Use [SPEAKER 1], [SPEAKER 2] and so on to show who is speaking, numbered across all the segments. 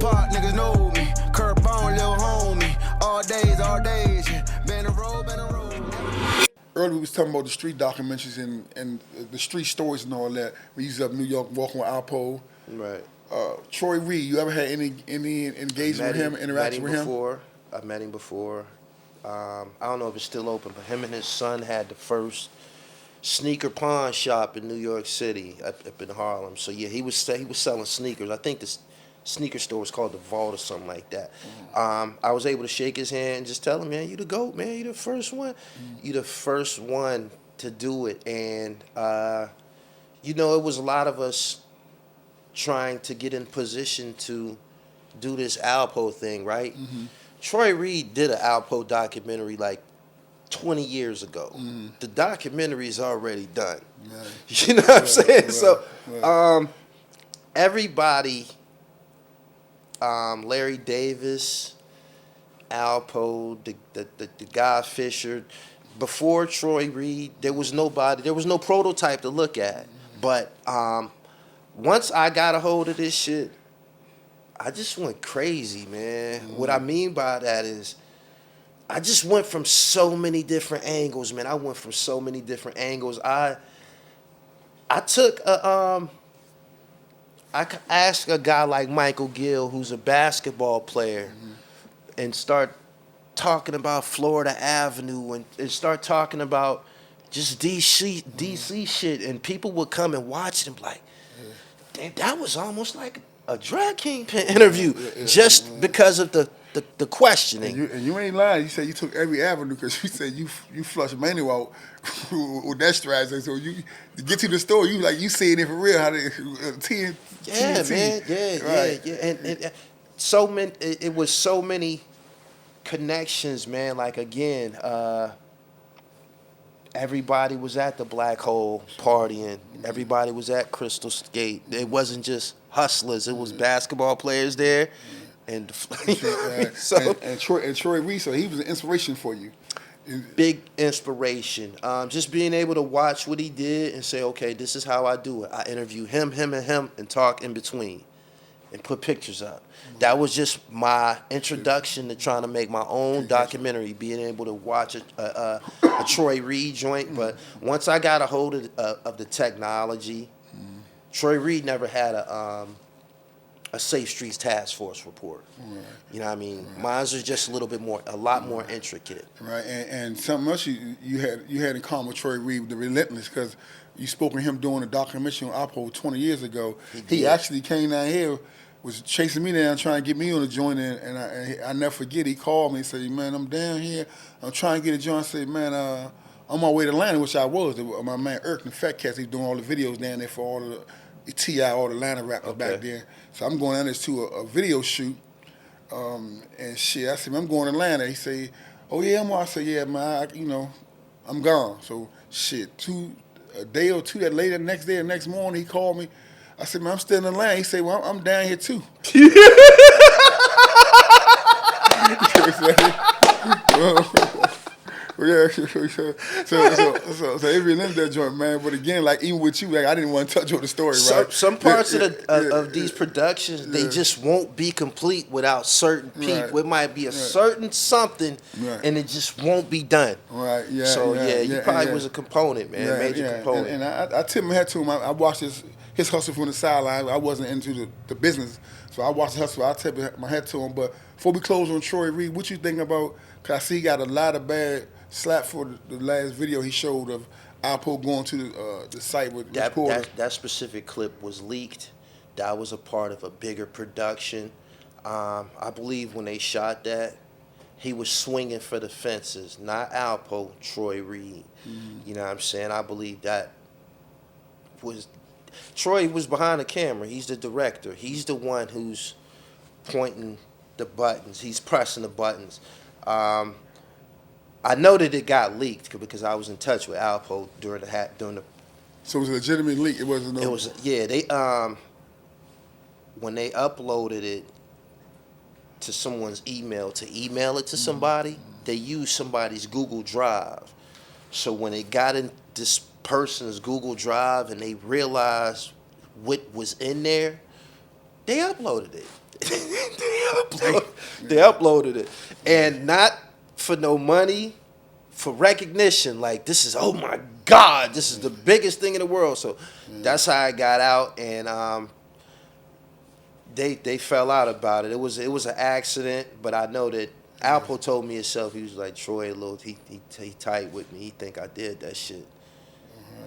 [SPEAKER 1] Park niggas know me. Curtbone, little homie. All days, yeah. Been a road.
[SPEAKER 2] Earlier we was talking about the street documentaries and the street stories and all that. We used to up in New York walking with Alpo.
[SPEAKER 3] Right.
[SPEAKER 2] Troy Reed, you ever had any engagement with him, interaction with him?
[SPEAKER 3] I've met him before. I don't know if it's still open, but him and his son had the first sneaker pawn shop in New York City, up in Harlem. So yeah, he was selling sneakers. I think this sneaker store was called the Vault or something like that. I was able to shake his hand and just tell him, man, you the GOAT, man. You the first one. You the first one to do it. And you know, it was a lot of us trying to get in position to do this Alpo thing, right? Troy Reed did an Alpo documentary like 20 years ago. The documentary is already done. Right. You know what I'm saying? So everybody, Larry Davis, Alpo, the guy Fisher, before Troy Reed, there was no prototype to look at. But once I got a hold of this shit, I just went crazy, man. What I mean by that is I just went from so many different angles, man. I took I asked a guy like Michael Gill, who's a basketball player, and start talking about Florida Avenue and start talking about just DC shit, and people would come and watch and be like, damn, that was almost like a drag kingpin interview, just because of the questioning.
[SPEAKER 2] And you ain't lying. You said you took every avenue because you said you flushed Manu out with that strategy. So you to get to the store, you seeing it for real how they TNT.
[SPEAKER 3] Yeah, and so many. It was so many connections, man. Like again, everybody was at the Black Hole partying. Everybody was at Crystal Skate. It wasn't just hustlers. It was basketball players there. And
[SPEAKER 2] Troy Reed, so he was an inspiration for you.
[SPEAKER 3] Big inspiration. Just being able to watch what he did and say, okay, this is how I do it. I interview him, and talk in between and put pictures up. That was just my introduction to trying to make my own documentary, being able to watch a Troy Reed joint. But once I got a hold of the technology, Troy Reed never had a Safe Streets Task Force report. Right. You know what I mean? Right. Mine's was just a lot more intricate.
[SPEAKER 2] Right, and something else you had in common with Troy Reed, the Relentless, because you spoke with him doing a documentary on Oppo 20 years ago. He actually came down here, was chasing me down, trying to get me on the joint, and I never forget, he called me and said, man, I'm down here, I'm trying to get a joint. I said, man, I'm on my way to Atlanta, which I was. My man Kirk, the Fat Cats, he's doing all the videos down there for all the T.I., all the Atlanta rappers back there. So I'm going down there to a video shoot, and shit. I said, I'm going to Atlanta. He said, oh yeah, I'm on. I said, yeah, man, I'm gone. So shit, a day or two that later, next day or next morning, he called me. I said, man, I'm still in Atlanta. He said, well, I'm down here too. Yeah, so every that joint, man. But again, like even with you, like I didn't want to touch on the story, right?
[SPEAKER 3] Some parts of these productions, they just won't be complete without certain people. Right. It might be a certain something, and it just won't be done.
[SPEAKER 2] Right. Yeah.
[SPEAKER 3] So you probably was a component, man, major component.
[SPEAKER 2] And I tip my hat to him. I watched his hustle from the sideline. I wasn't into the business, so I watched the hustle. I tip my hat to him. But before we close on Troy Reed, what you think about? Cause I see he got a lot of bad slap for the last video he showed of Alpo going to the site with reporters.
[SPEAKER 3] That specific clip was leaked. That was a part of a bigger production. I believe when they shot that, he was swinging for the fences, not Alpo, Troy Reed. You know what I'm saying? I believe that was Troy was behind the camera. He's the director. He's the one who's pointing the buttons. He's pressing the buttons. I know that it got leaked because I was in touch with Alpo during the.
[SPEAKER 2] So it was a legitimate leak. It wasn't.
[SPEAKER 3] It was They when they uploaded it to someone's email it to somebody, they used somebody's Google Drive. So when it got in this person's Google Drive and they realized what was in there, they uploaded it. They uploaded it, and not for no money, for recognition. Like, this is, oh my God, this is the biggest thing in the world. So that's how I got out, and they fell out about it. It was an accident, but I know that Alpo told me himself. He was like, Troy, he tight with me. He think I did that shit.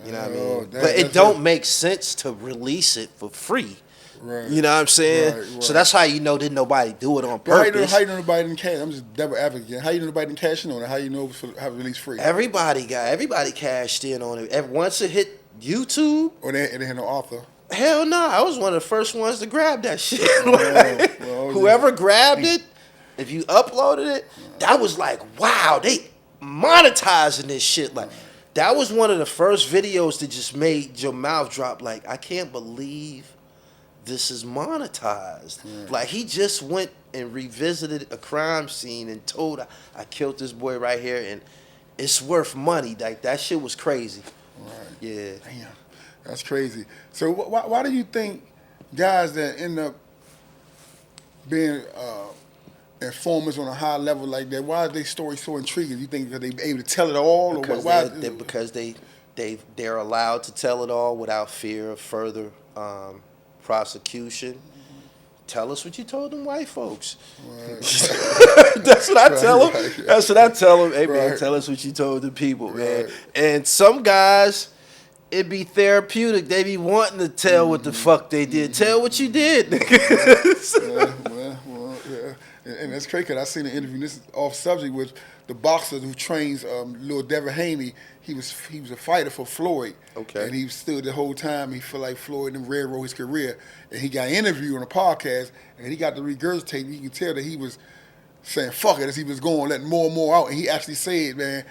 [SPEAKER 3] You know what I mean? But it don't make sense to release it for free.
[SPEAKER 2] Right.
[SPEAKER 3] You know what I'm saying?
[SPEAKER 2] Right.
[SPEAKER 3] So that's how you know didn't nobody do it on purpose.
[SPEAKER 2] How you know nobody didn't cash? I'm just devil advocate. How you know nobody didn't cash in on it? How you know it was how it released free?
[SPEAKER 3] Everybody cashed in on it. Once it hit YouTube,
[SPEAKER 2] Or they had no author.
[SPEAKER 3] hell no, I was one of the first ones to grab that shit.
[SPEAKER 2] Well,
[SPEAKER 3] Whoever grabbed it, if you uploaded it, that was like, wow, they monetizing this shit. Like, that was one of the first videos that just made your mouth drop. Like, I can't believe this is monetized. Like, he just went and revisited a crime scene and told, I killed this boy right here, and it's worth money. Like, that shit was crazy.
[SPEAKER 2] Right.
[SPEAKER 3] Yeah.
[SPEAKER 2] Damn, that's crazy. So why do you think guys that end up being informers on a high level like that, why is their story so intriguing? You think that they able to tell it all,
[SPEAKER 3] Because they're allowed to tell it all without fear of further prosecution. Tell us what you told them white folks. Right. That's what I tell them. Right. That's what I tell them. Hey, man, tell us what you told the people, man. And some guys, it be therapeutic. They be wanting to tell what the fuck they did. Tell what you did.
[SPEAKER 2] Yeah. And that's crazy because I seen an interview, this is off subject, with the boxer who trains Lil Devin Haney. He was a fighter for Floyd. Okay. And he stood the whole time. He felt like Floyd and railroad his career. And he got interviewed on a podcast, and he got to regurgitate. You can tell that he was saying fuck it as he was going, letting more and more out. And he actually said, man,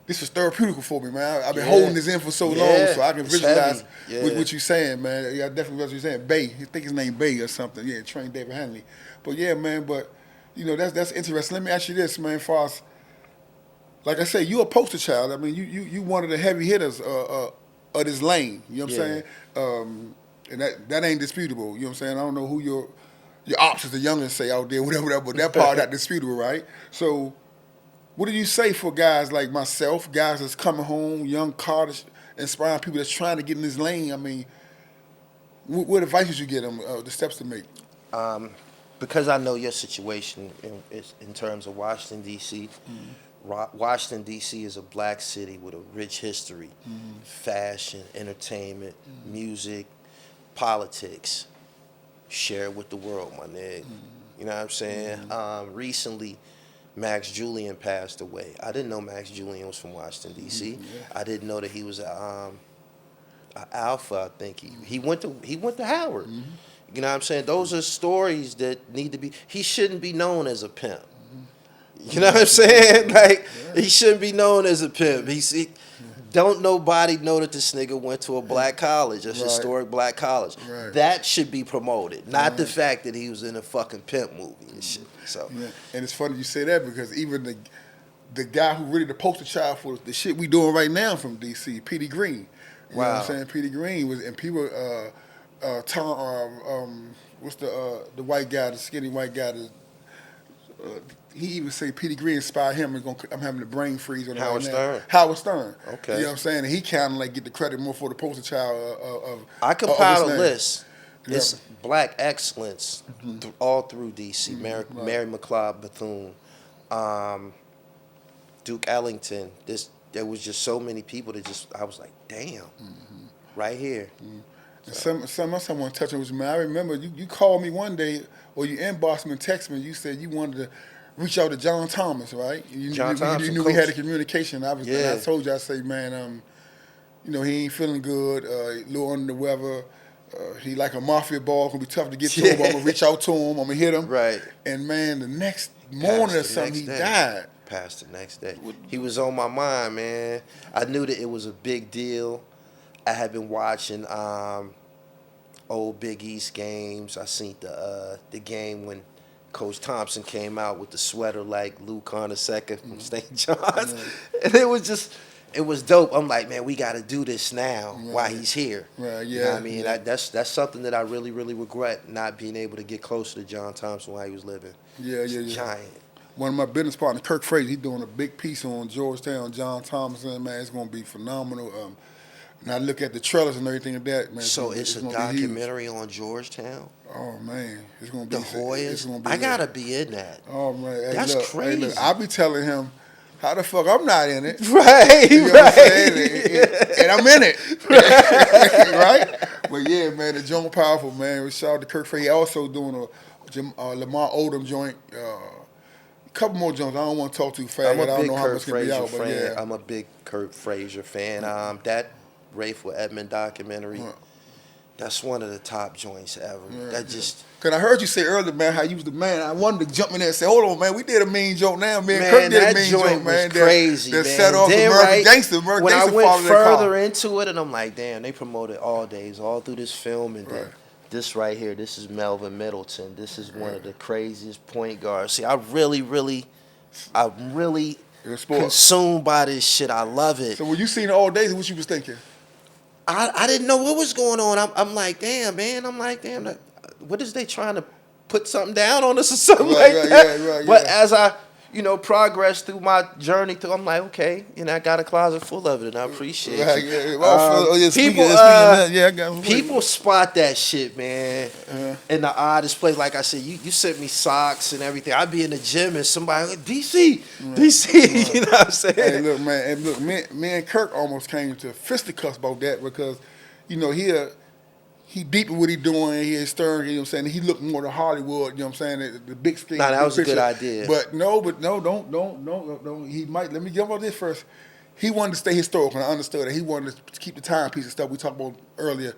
[SPEAKER 2] this was therapeutic for me, man. I've been holding this in for so long, so I can visualize what you're saying, man. Yeah, I definitely what you're saying. Bay, I think his name Bay or something. Yeah, trained David Hanley. But yeah, man, you know, that's interesting. Let me ask you this, man, far as, like I said, you a poster child. I mean, you one of the heavy hitters of this lane. You know what I'm saying? And that ain't disputable. You know what I'm saying? I don't know who your options, the youngins say out there, whatever, but that part not disputable, right? So, what do you say for guys like myself, guys that's coming home, young college, inspiring people that's trying to get in this lane? I mean, what advice would you give them, the steps to make?
[SPEAKER 3] Because I know your situation in terms of Washington, D.C., Washington, D.C. is a black city with a rich history, fashion, entertainment, music, politics. Share it with the world, my nigga. You know what I'm saying? Recently, Max Julian passed away. I didn't know Max Julian was from Washington, D.C. I didn't know that he was an alpha, I think. He went to Howard. You know what I'm saying? Those are stories that need to be... He shouldn't be known as a pimp. You know what I'm saying? Like, he shouldn't be known as a pimp. Don't nobody know that this nigga went to a black college, a historic black college. That should be promoted, not the fact that he was in a fucking pimp movie and shit. So,
[SPEAKER 2] and it's funny you say that because even the guy who really the poster child for the shit we doing right now from DC, Petey Green. You know what I'm saying? Petey Green was, and people, what's the white guy, the skinny white guy? He even say Petey Green inspired him. I'm having the brain freeze on
[SPEAKER 3] Howard Stern.
[SPEAKER 2] Howard Stern.
[SPEAKER 3] Okay.
[SPEAKER 2] You know what I'm saying? And he kind of like get the credit more for the poster child of.
[SPEAKER 3] I compiled a list. It's black excellence all through DC. Mary McLeod Bethune, Duke Ellington. There was just so many people that I was like, damn, right here.
[SPEAKER 2] So. Someone touching with you, man. I remember you called me one day, or you inboxed me and texted me. You said you wanted to reach out to John Thomas, right?
[SPEAKER 3] John Thompson,
[SPEAKER 2] you knew we had a communication. I told you, I say, man, you know, he ain't feeling good, a little under the weather. He like a mafia ball, gonna be tough to get to him. I'm gonna reach out to him, I'm gonna hit him.
[SPEAKER 3] Right.
[SPEAKER 2] And man, the next morning or something, he died.
[SPEAKER 3] Passed the next day. He was on my mind, man. I knew that it was a big deal. I had been watching old Big East games. I seen the game when Coach Thompson came out with the sweater like Lou Carnesecca from St. John's. And it was just, it was dope. I'm like, man, we got to do this now while he's here.
[SPEAKER 2] Right, yeah.
[SPEAKER 3] You know what I mean? That's something that I really, really regret, not being able to get closer to John Thompson while he was living.
[SPEAKER 2] Yeah.
[SPEAKER 3] Giant.
[SPEAKER 2] One of my business partners, Kirk Fraiser, he's doing a big piece on Georgetown, John Thompson, man. It's going to be phenomenal. And I look at the trailers and everything like that, man.
[SPEAKER 3] So it's a documentary on Georgetown?
[SPEAKER 2] Oh, man. It's going to be...
[SPEAKER 3] The Hoyas?
[SPEAKER 2] Be
[SPEAKER 3] I got to be in that.
[SPEAKER 2] Oh, man. Hey,
[SPEAKER 3] That's crazy.
[SPEAKER 2] Hey, look, I'll be telling him, how the fuck I'm not in it?
[SPEAKER 3] Right,
[SPEAKER 2] you know what I'm saying? And I'm in it. Right? But yeah, man, the joint powerful, man. Shout out to Kirk Fraiser. He also doing a Lamar Odom joint. Couple more joints. I don't want to talk too fast.
[SPEAKER 3] I'm a
[SPEAKER 2] I don't
[SPEAKER 3] big
[SPEAKER 2] know how much can be out, but yeah.
[SPEAKER 3] I'm a big Kurt Fraiser fan. That Rafe with Edmund documentary, that's one of the top joints ever.
[SPEAKER 2] Cause I heard you say earlier, man, how you was the man. I wanted to jump in there and say, hold on, man, we did a mean joke now. Man, Kirk did a mean joke, man.
[SPEAKER 3] Crazy,
[SPEAKER 2] that
[SPEAKER 3] man.
[SPEAKER 2] set off American Gangster.
[SPEAKER 3] When I went further into it, and I'm like, damn, they promoted all days, all through this film, and then this right here, this is Melvin Middleton. This is one of the craziest point guards. See, I'm really consumed by this shit. I love it.
[SPEAKER 2] So when you seen it all days, what you was thinking?
[SPEAKER 3] I didn't know what was going on. I'm like, damn, man. I'm like, damn, what is they trying to put something down on us or something like that?
[SPEAKER 2] Right,
[SPEAKER 3] but as I, progress through my journey through, I'm like, okay, I got a closet full of it, and I appreciate it. People spot that shit, man, in the oddest place. Like I said, you sent me socks and everything. I'd be in the gym and somebody like, DC, you know what I'm saying?
[SPEAKER 2] Hey, look, man, me and Kirk almost came to fisticuffs about that because, he deep in what he doing. He is stern, you know what I'm saying? He looked more to Hollywood, you know what I'm saying? The big screen.
[SPEAKER 3] Nah, that was
[SPEAKER 2] picture.
[SPEAKER 3] A good idea.
[SPEAKER 2] But no, don't. He might, let me give all this first. He wanted to stay historical, and I understood that. He wanted to keep the timepiece and stuff we talked about earlier.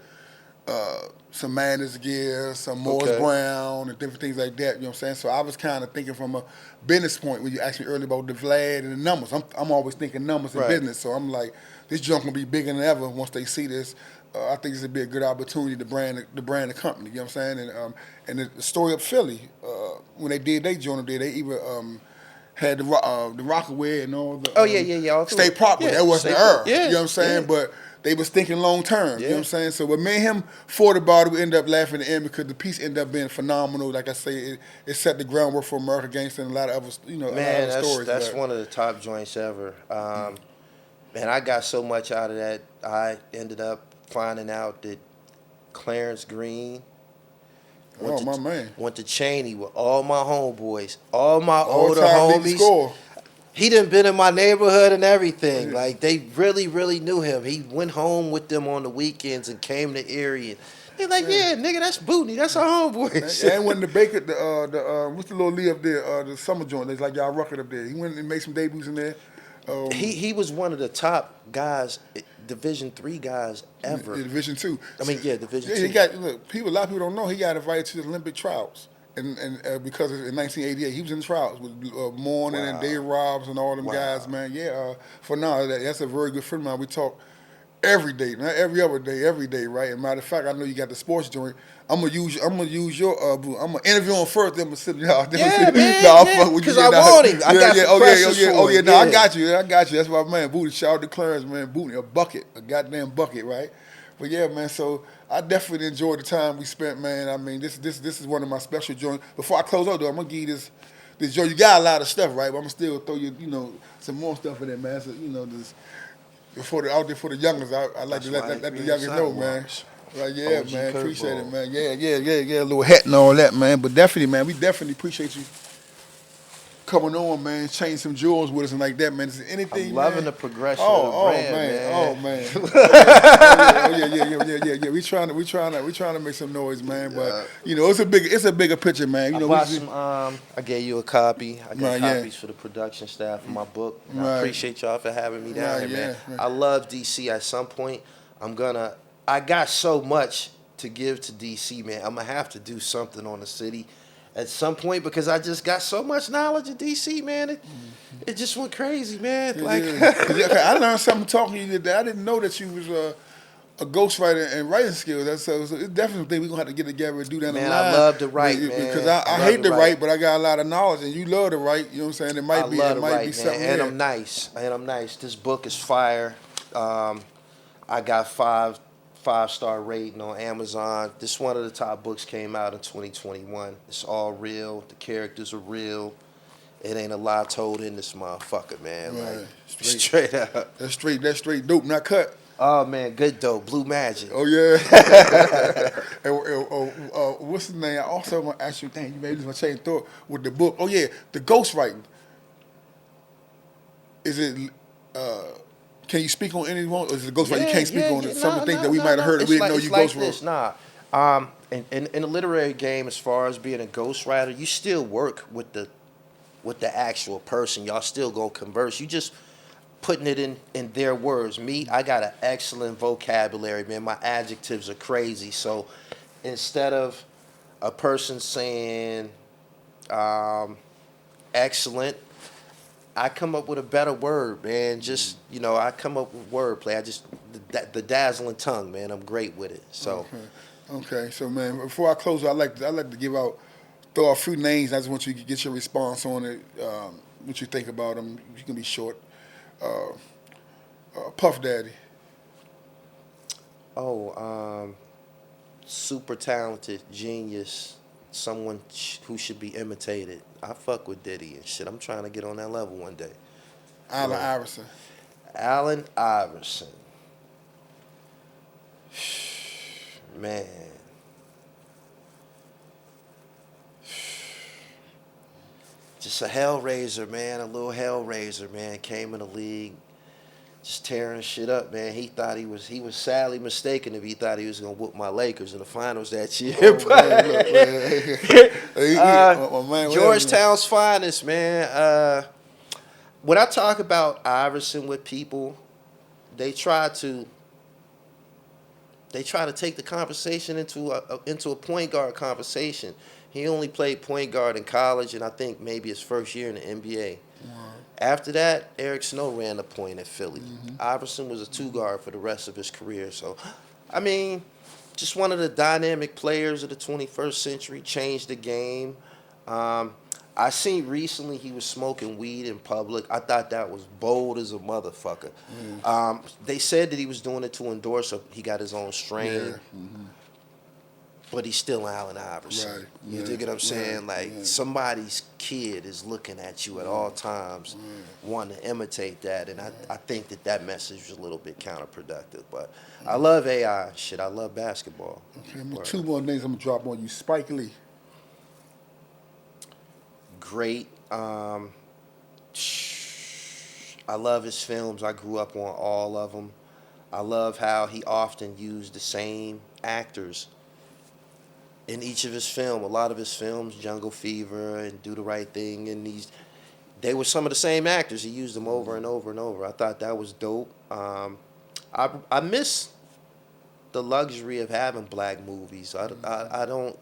[SPEAKER 2] Some Madness gear, some Morris Brown, and different things like that, you know what I'm saying? So I was kind of thinking from a business point when you asked me earlier about the Vlad and the numbers. I'm always thinking numbers in business, so I'm like, this junk gonna be bigger than ever once they see this. I think this would be a good opportunity to brand the company. You know what I'm saying? And the story of Philly, when they did, they even had the Rockaway and all the state property. That wasn't the era. You know what I'm saying? But they was thinking long term. You know what I'm saying? So when me and him fought about it, we ended up laughing at the end because the piece ended up being phenomenal. Like I say, it set the groundwork for American Gangster and a lot of other, a lot of other stories.
[SPEAKER 3] That's one of the top joints ever. Man, I got so much out of that. I ended up finding out that Clarence Green went to Cheney with all my homeboys, all my older homies. He done been in my neighborhood and everything. Like, they really, really knew him. He went home with them on the weekends and came to Erie. And they're like, yeah, nigga, that's Bootney. That's our homeboys.
[SPEAKER 2] And when the Baker, what's the little Lee up there, the summer joint, there's like y'all Rucker up there. He went and made some debuts in there.
[SPEAKER 3] He was one of the top guys, Division III guys ever.
[SPEAKER 2] Division II.
[SPEAKER 3] I mean, Division II.
[SPEAKER 2] He got, look, a lot of people don't know, he got invited to the Olympic trials. And because in 1988, he was in the trials with Morning and Dave Robs and all them guys, man. Yeah, for now, that's a very good friend of mine. We talk every day, not every other day, every day, right? And matter of fact, I know you got the sports joint. I'm gonna use your I'm gonna interview him first. Then I'm gonna sit down.
[SPEAKER 3] Because I want him. I got
[SPEAKER 2] I got you. That's my man, Booty. Shout out to Clarence, man. Booty, a goddamn bucket, right? But yeah, man. So I definitely enjoyed the time we spent, man. I mean, this is one of my special joints. Before I close out, though, I'm gonna give you this joint. You got a lot of stuff, right? But I'm gonna still throw you, some more stuff in there, man. So this out there for the youngers. I like to let the youngers know, man. Right, yeah, OG man. Appreciate it, man. Yeah. A little hat and all that, man. But definitely, man, we definitely appreciate you coming on, man. Change some jewels with us and like that, man. Is anything,
[SPEAKER 3] I'm loving the progression of the brand, man.
[SPEAKER 2] Yeah. We trying to make some noise, man. But it's a bigger picture, man.
[SPEAKER 3] I bought some. I gave you a copy. I got copies for the production staff of my book. I appreciate y'all for having me down here, man. I love DC. At some point, I got so much to give to DC, man. I'm gonna have to do something on the city at some point because I just got so much knowledge of DC, man. It just went crazy, man. I
[SPEAKER 2] learned something talking to you today. I didn't know that you was a ghostwriter and writing skills. So it's definitely something we're gonna have to get together and do down the line.
[SPEAKER 3] Man, I love to write, man.
[SPEAKER 2] Because I
[SPEAKER 3] love
[SPEAKER 2] hate to write, but I got a lot of knowledge, and you love to write. You know what I'm saying? It might
[SPEAKER 3] I
[SPEAKER 2] be
[SPEAKER 3] love to
[SPEAKER 2] be
[SPEAKER 3] write,
[SPEAKER 2] something
[SPEAKER 3] man, and
[SPEAKER 2] there.
[SPEAKER 3] I'm nice. This book is fire. I got five-star rating on Amazon. This one of the top books came out in 2021. It's all real. The characters are real. It ain't a lie told in this motherfucker, man.
[SPEAKER 2] Right.
[SPEAKER 3] Like straight up.
[SPEAKER 2] That's straight dope, not cut.
[SPEAKER 3] Oh man, good dope. Blue Magic.
[SPEAKER 2] Oh yeah. What's his name? I also want to ask you. Dang, you made my chain of thought with the book. Oh yeah, the ghostwriting. Is it? Can you speak on anyone? Or is it ghostwriting? You can't speak on some of the things that we might have heard that we didn't know you ghostwrote.
[SPEAKER 3] Nah. In the literary game, as far as being a ghostwriter, you still work with the actual person. Y'all still gonna converse. You just putting it in their words. Me, I got an excellent vocabulary, man. My adjectives are crazy. So instead of a person saying excellent, I come up with a better word, man. Just, I come up with wordplay. The dazzling tongue, man. I'm great with it. So.
[SPEAKER 2] Okay. So, man, before I close, I'd like to throw out a few names. I just want you to get your response on it, what you think about them. You can be short. Puff Daddy.
[SPEAKER 3] Oh, super talented, genius, someone who should be imitated. I fuck with Diddy and shit. I'm trying to get on that level one day.
[SPEAKER 2] Allen Iverson.
[SPEAKER 3] Allen Iverson. Man. Just a hellraiser, man. A little hellraiser, man. Came in the league, just tearing shit up, man. He thought he was sadly mistaken if he thought he was gonna whoop my Lakers in the finals that year. Georgetown's finest, man. When I talk about Iverson with people, they try to take the conversation into a point guard conversation. He only played point guard in college, and I think maybe his first year in the NBA. Wow. After that, Eric Snow ran the point at Philly. Iverson was a two-guard for the rest of his career. So, I mean, just one of the dynamic players of the 21st century, changed the game. I seen recently he was smoking weed in public. I thought that was bold as a motherfucker. They said that he was doing it to endorse he got his own strain. Yeah. But he's still Allen Iverson. Right. You dig what I'm saying? Somebody's kid is looking at you at all times, wanting to imitate that. And I think that message was a little bit counterproductive. But I love AI shit. I love basketball.
[SPEAKER 2] Okay, two more names I'm going to drop on you. Spike Lee.
[SPEAKER 3] Great. I love his films. I grew up on all of them. I love how he often used the same actors in each of his films. A lot of his films, Jungle Fever and Do the Right Thing, and they were some of the same actors. He used them over and over and over. I thought that was dope. I miss the luxury of having black movies. I don't.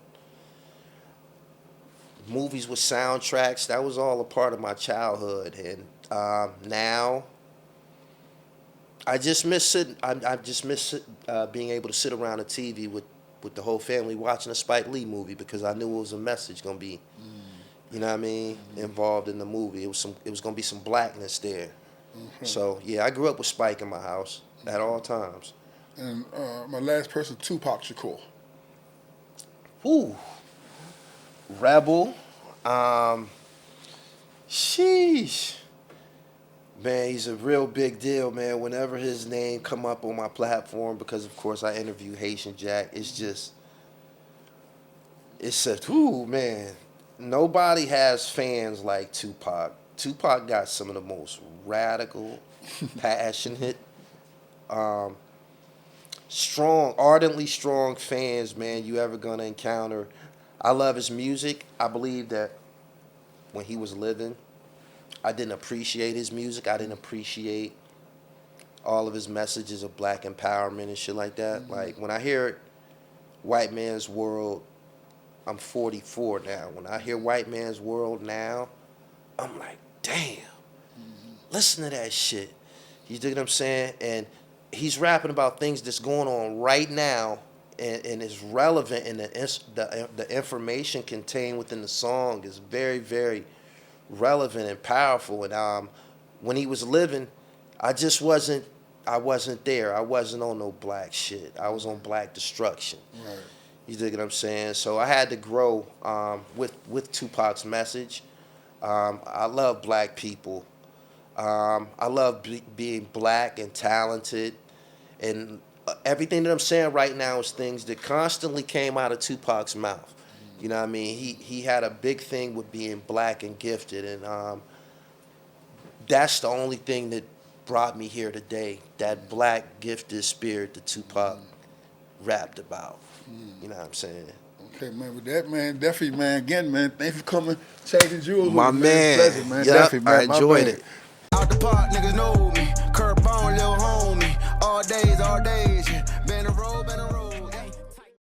[SPEAKER 3] Movies with soundtracks, that was all a part of my childhood, and now I just miss it. I just miss being able to sit around a TV with the whole family watching a Spike Lee movie, because I knew it was a message gonna be, you know what I mean, involved in the movie. It was gonna be some blackness there. So yeah, I grew up with Spike in my house at all times.
[SPEAKER 2] And my last person, Tupac Shakur.
[SPEAKER 3] Ooh. Rebel. Sheesh. Man, he's a real big deal, man. Whenever his name come up on my platform, because of course I interview Haitian Jack, it's ooh, man. Nobody has fans like Tupac. Tupac got some of the most radical, passionate, strong, ardently strong fans, man, you ever gonna encounter. I love his music. I believe that when he was living, I didn't appreciate his music. I didn't appreciate all of his messages of black empowerment and shit like that. Like, when I hear White Man's World, I'm 44 now. When I hear White Man's World now, I'm like, damn, listen to that shit. You dig what I'm saying? And he's rapping about things that's going on right now, and is relevant, and the information contained within the song is very, very relevant and powerful. And when he was living, I wasn't there. I wasn't on no black shit. I was on black destruction.
[SPEAKER 2] Right.
[SPEAKER 3] You dig what I'm saying? So I had to grow with Tupac's message. I love black people. I love being black and talented. And everything that I'm saying right now is things that constantly came out of Tupac's mouth. You know what I mean? He had a big thing with being black and gifted. And that's the only thing that brought me here today, that black gifted spirit that Tupac rapped about. You know what I'm saying?
[SPEAKER 2] Okay, man. With that, man, definitely, man. Again, man, thanks for coming, changing jewels.
[SPEAKER 3] My
[SPEAKER 2] with me,
[SPEAKER 3] man.
[SPEAKER 2] Pleasure, man.
[SPEAKER 3] Yep,
[SPEAKER 2] Definitely, man.
[SPEAKER 3] I enjoyed
[SPEAKER 2] man.
[SPEAKER 3] it.
[SPEAKER 1] Out the park, niggas know me. Curtbone, little homie. All days, yeah. Been a road,